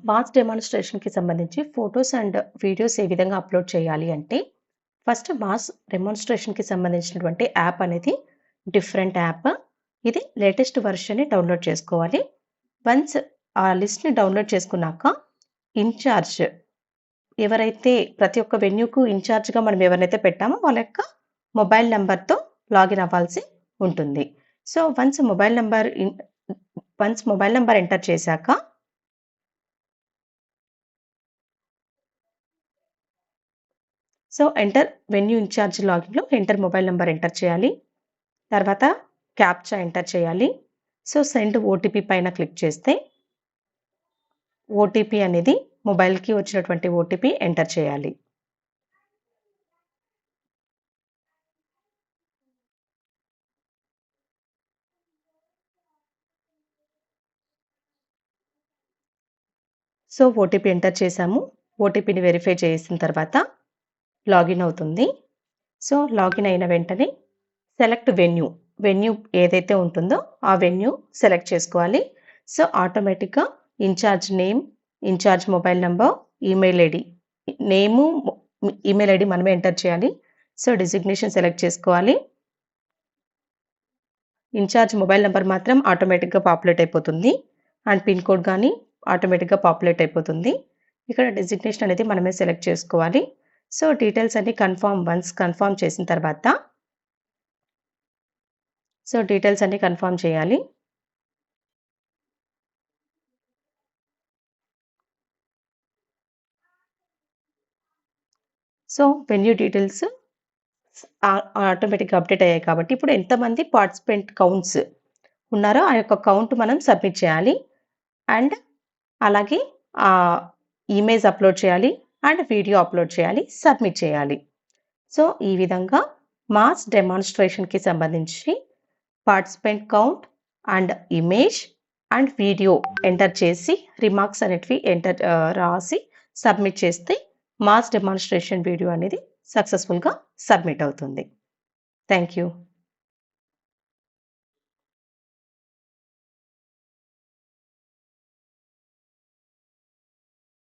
Mass డెమాన్‌స్ట్రేషన్‌కి సంబంధించి photos and videos ఏ విధంగా upload చేయాలి అంటే, ఫస్ట్ మాస్ డెమాన్‌స్ట్రేషన్‌కి సంబంధించినటువంటి యాప్ అనేది డిఫరెంట్ యాప్. ఇది లేటెస్ట్ వెర్షన్‌ని డౌన్‌లోడ్ చేసుకోవాలి. వన్స్ ఆ లిస్ట్‌ని డౌన్‌లోడ్ చేసుకున్నాక, ఇన్‌చార్జ్ ఎవరైతే ప్రతి ఒక్క వెన్యూకు ఇన్‌చార్జ్‌గా మనం ఎవరినైతే పెట్టామో వాళ్ళ యొక్క మొబైల్ నంబర్‌తో లాగిన్ అవ్వాల్సి ఉంటుంది. So, once mobile number enter చేశాక ఎంటర్ వెన్యూ ఇన్‌చార్జ్ లాగిన్‌లో ఎంటర్ మొబైల్ నంబర్ ఎంటర్ చేయాలి. తర్వాత క్యాప్చా ఎంటర్ చేయాలి. సెండ్ ఓటీపీ పైన క్లిక్ చేస్తే ఓటీపీ అనేది మొబైల్‌కి వచ్చినటువంటి ఓటీపీ ఎంటర్ చేయాలి. ఓటీపీ ఎంటర్ చేశాము. ఓటీపీని వెరిఫై చేసిన తర్వాత లాగిన్ అవుతుంది. లాగిన్ అయిన వెంటనే సెలెక్ట్ వెన్యూ. వెన్యూ ఏదైతే ఉంటుందో ఆ వెన్యూ సెలెక్ట్ చేసుకోవాలి. ఆటోమేటిక్‌గా incharge name, incharge mobile number, email ID. Name, email ID మనమే ఎంటర్ చేయాలి. డిజిగ్నేషన్ సెలెక్ట్ చేసుకోవాలి. ఇన్‌చార్జ్ మొబైల్ నంబర్ మాత్రం ఆటోమేటిక్‌గా పాపులేట్ అయిపోతుంది. అండ్ పిన్ కోడ్ గానీ ఆటోమేటిక్‌గా పాపులేట్ అయిపోతుంది. ఇక్కడ డిజిగ్నేషన్ అనేది మనమే సెలెక్ట్ చేసుకోవాలి. డీటెయిల్స్ అన్నీ కన్ఫర్మ్ చేసిన తర్వాత డీటెయిల్స్ అన్నీ కన్ఫర్మ్ చేయాలి. వెన్యూ డీటెయిల్స్ ఆటోమేటిక్‌గా అప్‌డేట్ అయ్యాయి కాబట్టి ఇప్పుడు ఎంతమంది పార్టిసిపెంట్ కౌంట్స్ ఉన్నారో ఆ యొక్క కౌంట్ మనం సబ్మిట్ చేయాలి. అండ్ అలాగే ఇమేజ్ అప్‌లోడ్ చేయాలి. అండ్ వీడియో అప్‌లోడ్ చేయాలి. సబ్మిట్ చేయాలి. ఈ విధంగా మాస్ డెమాన్‌స్ట్రేషన్‌కి సంబంధించి participant count and image and video enter చేసి రిమార్క్స్ అనేటివి రాసి సబ్మిట్ చేస్తే మాస్ డెమాన్‌స్ట్రేషన్ వీడియో అనేది సక్సెస్‌ఫుల్‌గా సబ్మిట్ అవుతుంది. Thank you.